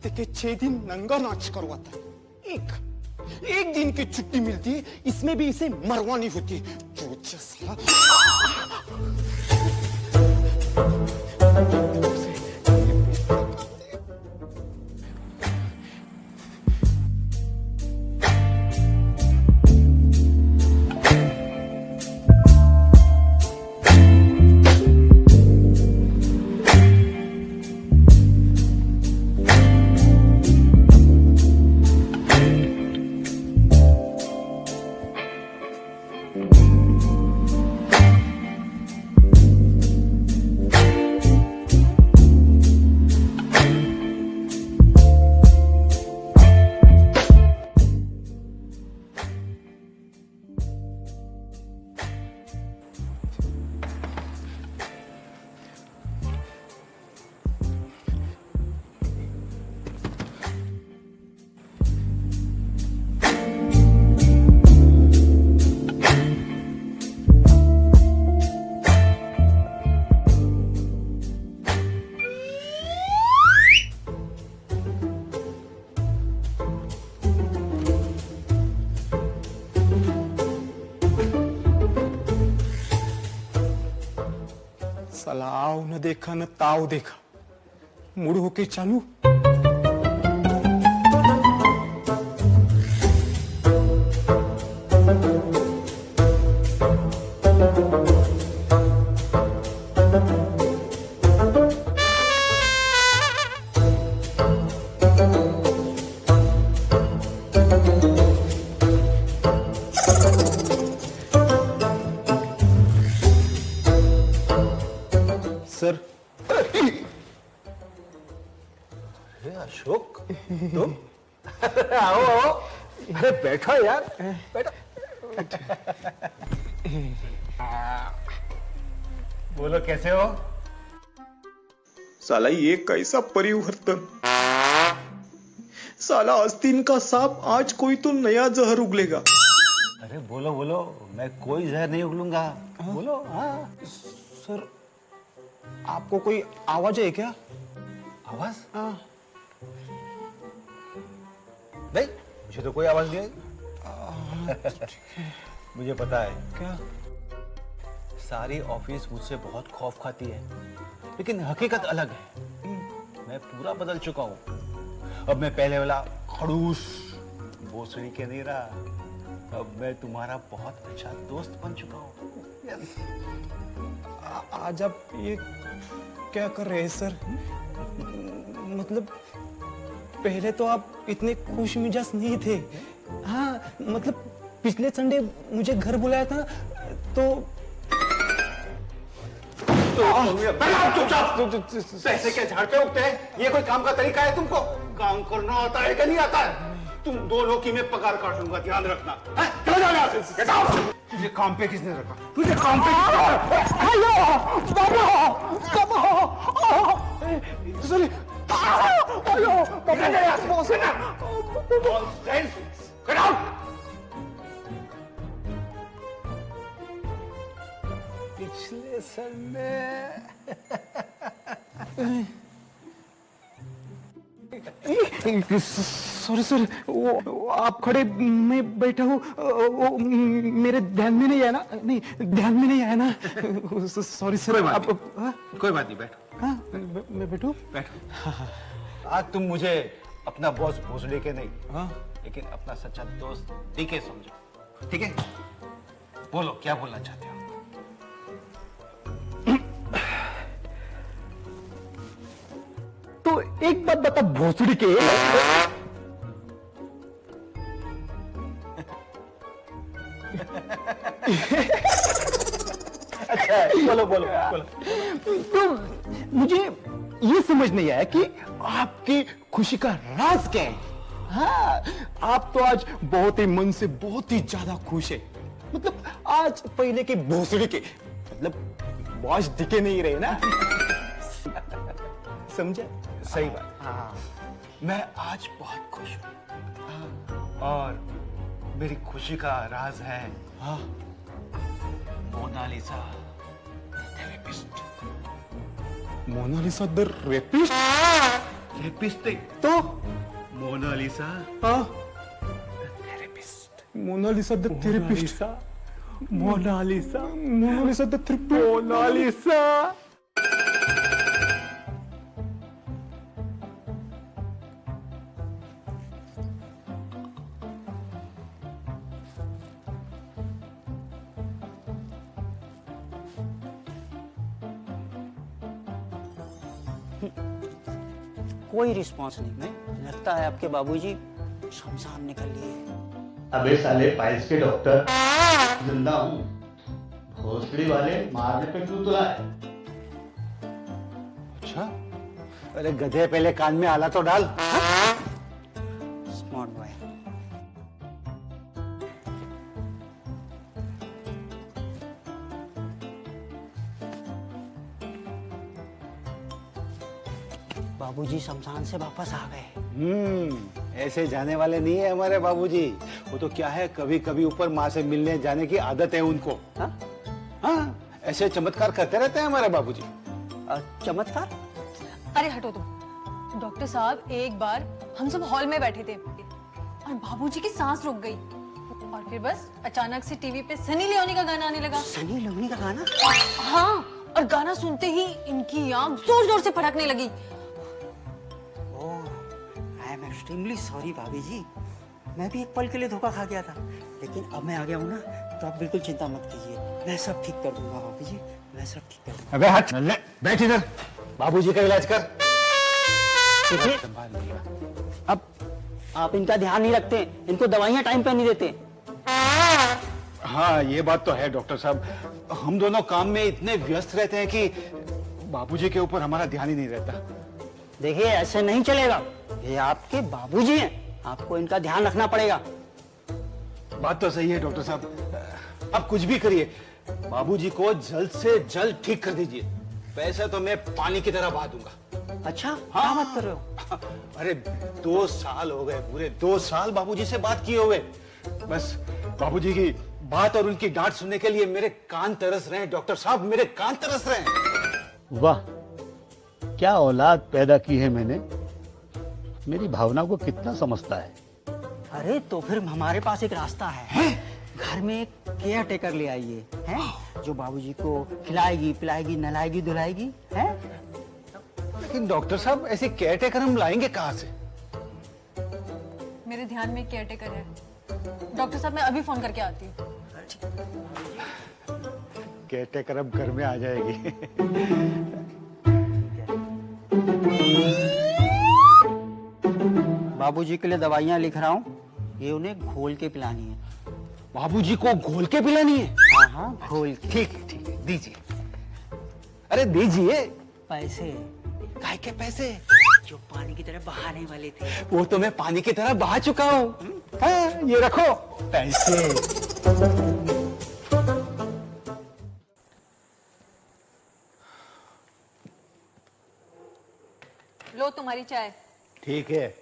हफ्ते के 6 दिन नंगा नाच करवाता है। एक दिन की छुट्टी मिलती है, इसमें भी इसे मरवानी होती है। चूतिया साला। सलाव न देखा न ताव देखा, मुड़ होके चालू। सर, अरे अशोक, तुम? आओ आओ, अरे बैठो यार, बैठो। बोलो कैसे हो? साला ये कैसा परिवर्तन। साला आस्तीन का सांप, आज कोई तो नया जहर उगलेगा। अरे बोलो बोलो, मैं कोई जहर नहीं उगलूंगा। बोलो। हाँ सर, आपको कोई आवाज है क्या? आवाज? हाँ। नहीं, मुझे तो कोई आवाज नहीं आई। मुझे पता है। क्या? सारी ऑफिस मुझसे बहुत खौफ खाती है, लेकिन हकीकत अलग है। मैं पूरा बदल चुका हूँ। अब मैं पहले वाला खड़ूस भोसड़ी के नहीं रहा। अब मैं तुम्हारा बहुत अच्छा दोस्त बन चुका हूँ। यस। आज आप ये क्या कर रहे हैं सर? मतलब पहले तो आप इतने खुश मिजाज नहीं थे। हाँ, मतलब पिछले संडे मुझे घर बुलाया था तो पैसे क्या झाड़ पे उगते हैं? ये कोई काम का तरीका है तुमको? काम करना आता है क्या नहीं आता है? तुम दोनों की मैं पगार काट लूंगा, ध्यान रखना। चलो जाओ यहाँ से। Get out! तुझे काम पे किसने रखा? तुझे काम पे Get out! पिछले संडे सॉरी सर, वो आप खड़े, मैं बैठा हूँ, वो मेरे ध्यान में नहीं आया ना। नहीं, ध्यान में नहीं आया ना। Sorry sir. आप कोई बात नहीं, बैठो। हाँ, मैं बैठूं? बैठो। आज तुम मुझे अपना बॉस भोसड़ी के नहीं, हाँ, लेकिन अपना सच्चा दोस्त डीके समझो, ठीक है? बोलो क्या बोलना चाहते हो? तो एक बात बता भोसड़ी के। अच्छा, बोलो बोलो बोलो। तो मुझे ये समझ नहीं आया कि आपकी खुशी का राज क्या है। हाँ, आप तो आज बहुत ही मन से बहुत ही ज्यादा खुश है। मतलब आज पहले के भोसड़ी के, मतलब बॉस दिखे नहीं रहे ना। समझे? सही बात। हाँ, मैं आज बहुत खुश हूँ। और मेरी खुशी का राज है हाँ, Monalisa the rapist. Monalisa the rapist? Therapist नहीं, तो मोनालिसा हाँ therapist. Monalisa the therapist, Monalisa Monalisa the therapist. Monalisa. कोई रिस्पांस नहीं। मैं लगता है आपके बाबूजी शमशान निकल लिए। अबे साले पाइल्स के डॉक्टर, जिंदा हूँ। भोसड़ी वाले मारने पे क्यों तुला है? अच्छा, अरे गधे पहले कान में आला तो डाल। Smart boy. बाबूजी शमशान से वापस आ गए। ऐसे जाने वाले नहीं है हमारे बाबूजी। वो तो क्या है, कभी कभी ऊपर माँ से मिलने जाने की आदत है उनको। हाँ? हाँ, ऐसे चमत्कार करते रहते हैं हमारे बाबूजी। चमत्कार? अरे हटो तुम। डॉक्टर साहब, एक बार हम सब हॉल में बैठे थे और बाबूजी की सांस रुक गई और फिर बस अचानक से टीवी पे सनी लियोनी का गाना आने लगा। सनी लियोनी का गाना? हाँ, और गाना सुनते ही इनकी आंख जोर जोर से फड़कने लगी। आई एम एक्सट्रीमली सॉरी भाभी जी, मैं भी एक पल के लिए धोखा खा गया था, लेकिन अब मैं आ गया हूँ ना, तो आप बिल्कुल चिंता मत कीजिए, मैं सब ठीक कर दूंगा भाभी जी, मैं सब ठीक कर दूंगा। अबे हट, ले, बैठ इधर, बाबूजी का इलाज कर। देखिए, अब आप इनका ध्यान नहीं रखते, इनको दवाइयाँ टाइम पे नहीं देते। हाँ, ये बात तो है डॉक्टर साहब, हम दोनों काम में इतने व्यस्त रहते हैं कि बाबूजी के ऊपर हमारा ध्यान ही नहीं रहता। देखिए, ऐसे नहीं चलेगा, ये आपके बाबूजी हैं, आपको इनका ध्यान रखना पड़ेगा। बात तो सही है डॉक्टर साहब, आप कुछ भी करिए, बाबूजी को जल्द से जल्द ठीक कर दीजिए। पैसे तो मैं पानी की तरह बहा दूंगा। अच्छा, क्या बात कर रहे हो? अरे 2 साल हो गए, पूरे 2 साल बाबूजी से बात किए हुए। बस बाबूजी की बात और उनकी डांट सुनने के लिए मेरे कान तरस रहे हैं डॉक्टर साहब, मेरे कान तरस रहे हैं। वाह, क्या औलाद पैदा की है मैंने। मेरी भावना को कितना समझता है। अरे तो फिर हमारे पास एक रास्ता है, घर में एक केयर टेकर ले आइए, हैं, जो बाबूजी को खिलाएगी पिलाएगी नहलाएगी धुलाएगी, हैं? लेकिन डॉक्टर साहब, ऐसे केयरटेकर हम लाएंगे कहाँ से? मेरे ध्यान में केयरटेकर है। डॉक्टर साहब, मैं अभी फोन करके आती हूँ। केयरटेकर अब घर में आ जाएगी। बाबूजी के लिए दवाइयाँ लिख रहा हूँ, ये उन्हें घोल के पिलानी है। बाबूजी को घोल के पिलानी है? हाँ हाँ, घोल के। ठीक है, ठीक है, दीजिए। अरे दीजिए। पैसे? काय के पैसे? जो पानी की तरह बहाने वाले थे। वो तो मैं पानी की तरह बहा चुका हूँ। हाँ, ये रखो पैसे। लो तुम्हारी चाय। ठीक है।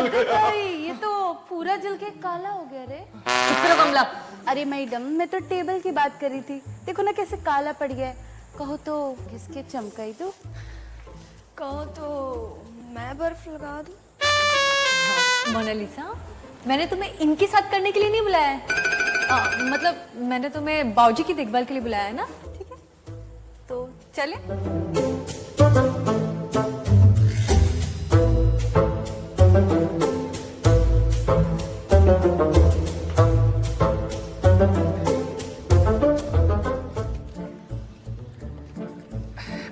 जल गया। अरे ये तो पूरा जल के काला हो गया रे। चुप करो कमला। अरे मैडम मैं तो टेबल की बात कर रही थी, देखो ना कैसे काला पड़ गया है। कहो तो किसके चमकाई दो। कहो तो मैं बर्फ लगा दूं। मोनालिसा, मैंने तुम्हें इनके साथ करने के लिए नहीं बुलाया है। मतलब मैंने तुम्हें बाऊजी की देखभाल के लिए बुलाया है ना, ठीक है? तो चले।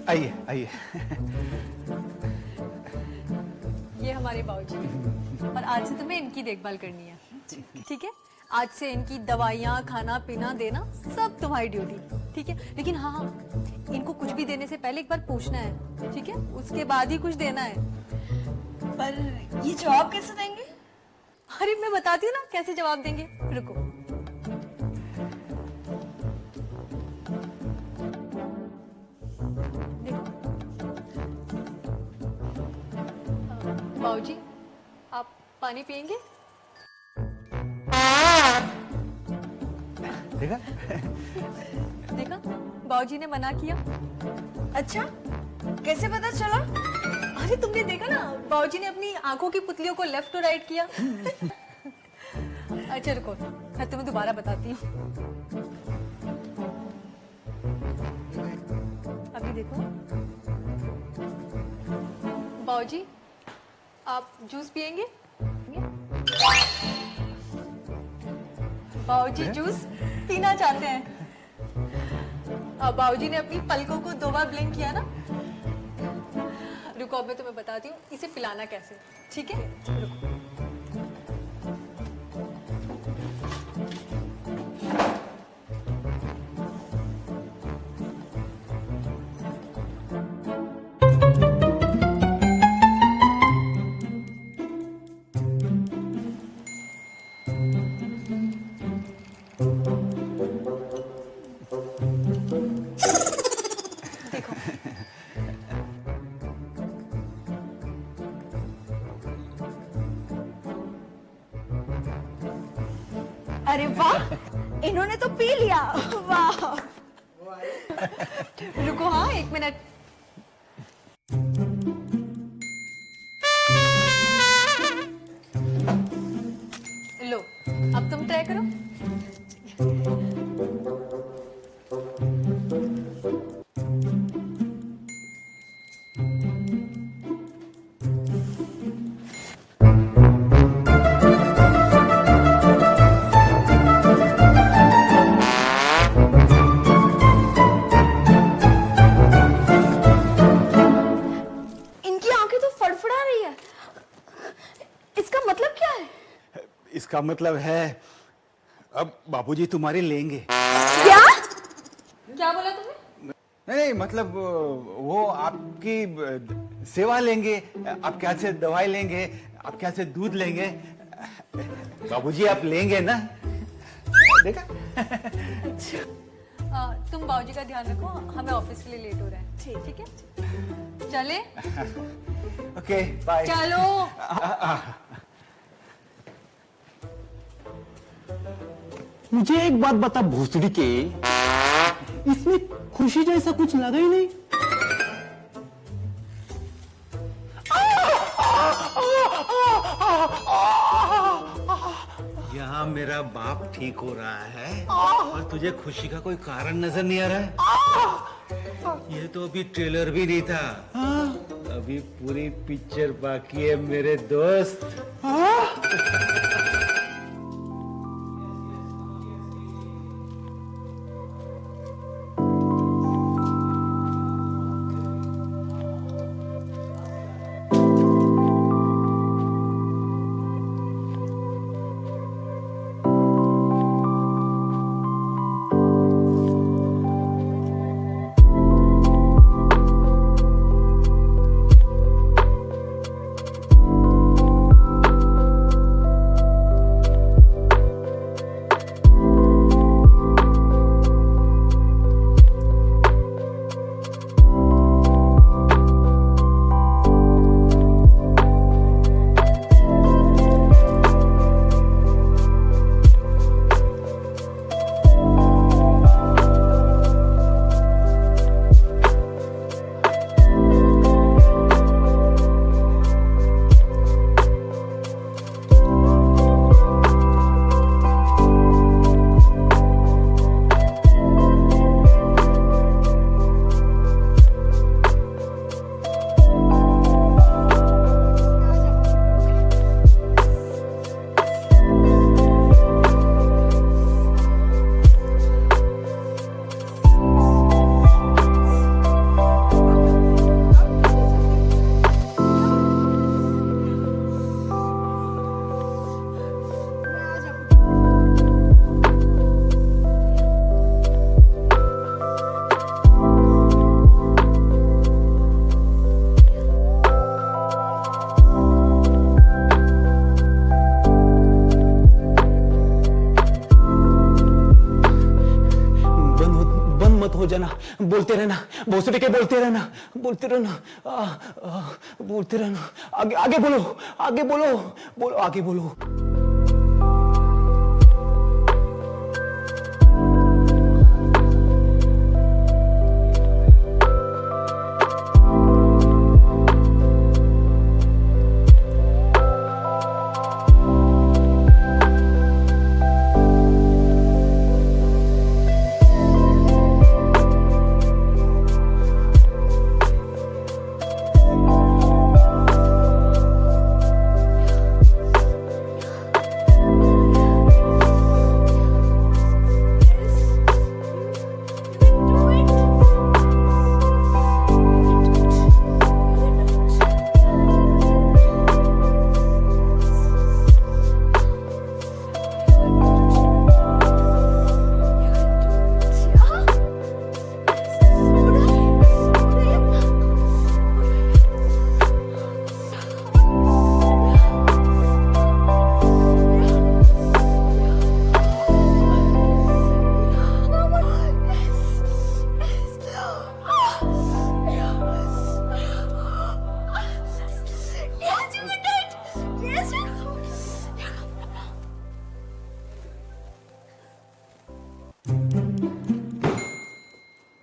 आइए आइए। ये हमारे बाऊजी और आज से तुम्हें इनकी देखभाल करनी है, ठीक है? आज से इनकी दवाइयाँ, खाना पीना देना सब तुम्हारी ड्यूटी, ठीक है? लेकिन हाँ हाँ, इनको कुछ भी देने से पहले एक बार पूछना है, ठीक है? उसके बाद ही कुछ देना है। पर ये जवाब कैसे देंगे? अरे मैं बताती हूँ ना कैसे जवाब देंगे, रुको। देखो बाऊजी, आप पानी पियेंगे? देखा? देखा, बाऊजी ने मना किया। अच्छा, कैसे पता चला? अरे तुमने देखा ना, बाऊजी ने अपनी आंखों की पुतलियों को लेफ्ट और राइट किया। अच्छा रुको, मैं तुम्हें दोबारा बताती हूँ। अभी देखो बाऊजी, आप जूस पियेंगे? बाऊजी जूस पीना चाहते हैं। अब बाऊजी ने अपनी पलकों को 2 बार ब्लिंक किया ना। रुको, अब मैं तुम्हें बताती हूँ इसे पिलाना कैसे, ठीक है? रुको। देखो अरे वाह, इन्होंने तो पी लिया। वाह। रुको, हाँ 1 मिनट। लो, अब तुम ट्राई करो। इनकी आंखें तो फड़फड़ा रही है। इसका मतलब क्या है? इसका मतलब है अब बाबूजी तुम्हारी लेंगे। क्या? क्या बोला तुमने? नहीं मतलब वो आपकी सेवा लेंगे, आपके हाथ से दवाई लेंगे, आपके हाथ से दूध लेंगे। बाबूजी आप लेंगे ना? देखा? तुम बाऊजी का ध्यान रखो, हमें ऑफिस के लिए लेट हो रहा है, ठीक है? चले? Okay bye. चलो। मुझे एक बात बता भोसड़ी के, इसमें खुशी जैसा कुछ लगा ही नहीं। यहाँ मेरा बाप ठीक हो रहा है और तुझे खुशी का कोई कारण नजर नहीं आ रहा है? ये तो अभी ट्रेलर भी नहीं था, अभी पूरी पिक्चर बाकी है मेरे दोस्त। बोलते रहना, भोसड़ी के बोलते रहना, बोलते रहना, बोलते रहना। आगे आगे बोलो, आगे बोलो, बोलो आगे बोलो।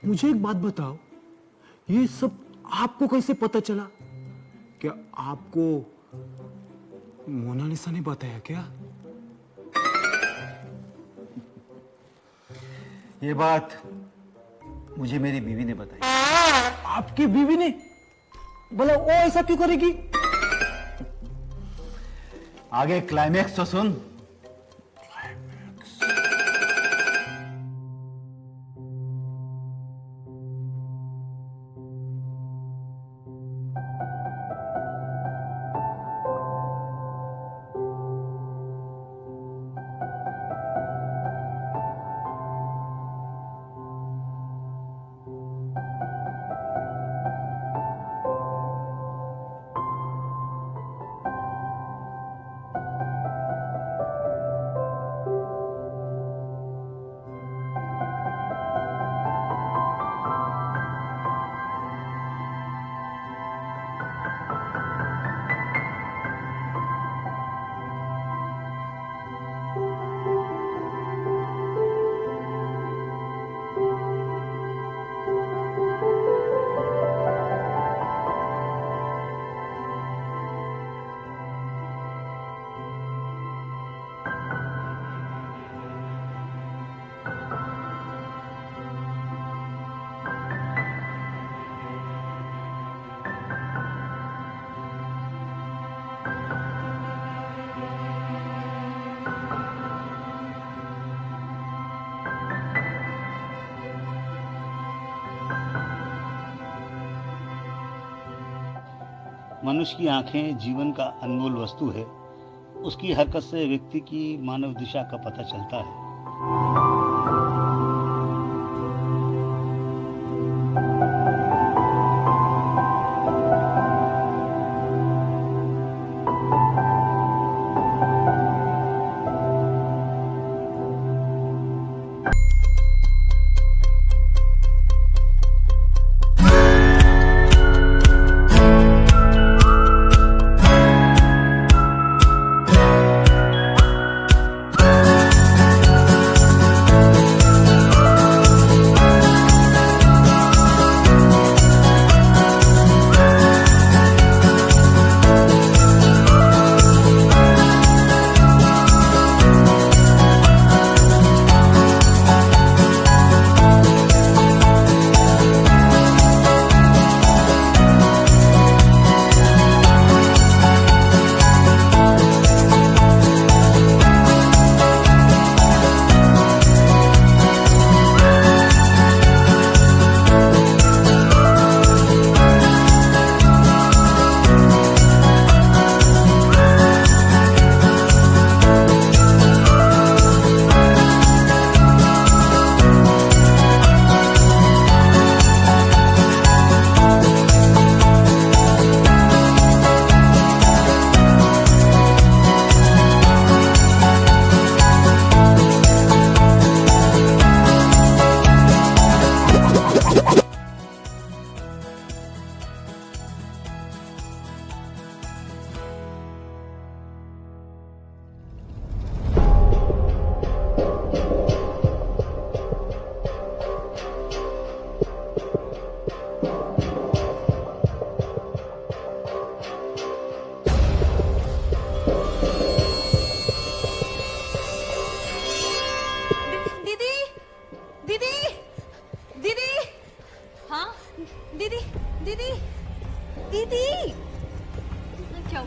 मुझे एक बात बताओ, ये सब आपको कैसे पता चला? क्या आपको मोनालिसा ने बताया क्या? ये बात मुझे मेरी बीवी ने बताई। आपकी बीवी ने? भला वो ऐसा क्यों करेगी? आगे क्लाइमैक्स तो सुन। मनुष्य की आंखें जीवन का अनमोल वस्तु है। उसकी हरकत से व्यक्ति की मानव दिशा का पता चलता है।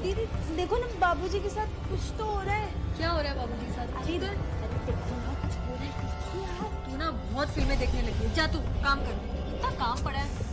दीदी देखो ना बाबूजी के साथ कुछ तो हो रहा है। क्या हो रहा है बाबूजी के साथ? अरे इधर देखो ना कुछ हो रहा है। तू ना बहुत फिल्में देखने लगी है। जा तू काम कर, कितना काम पड़ा है।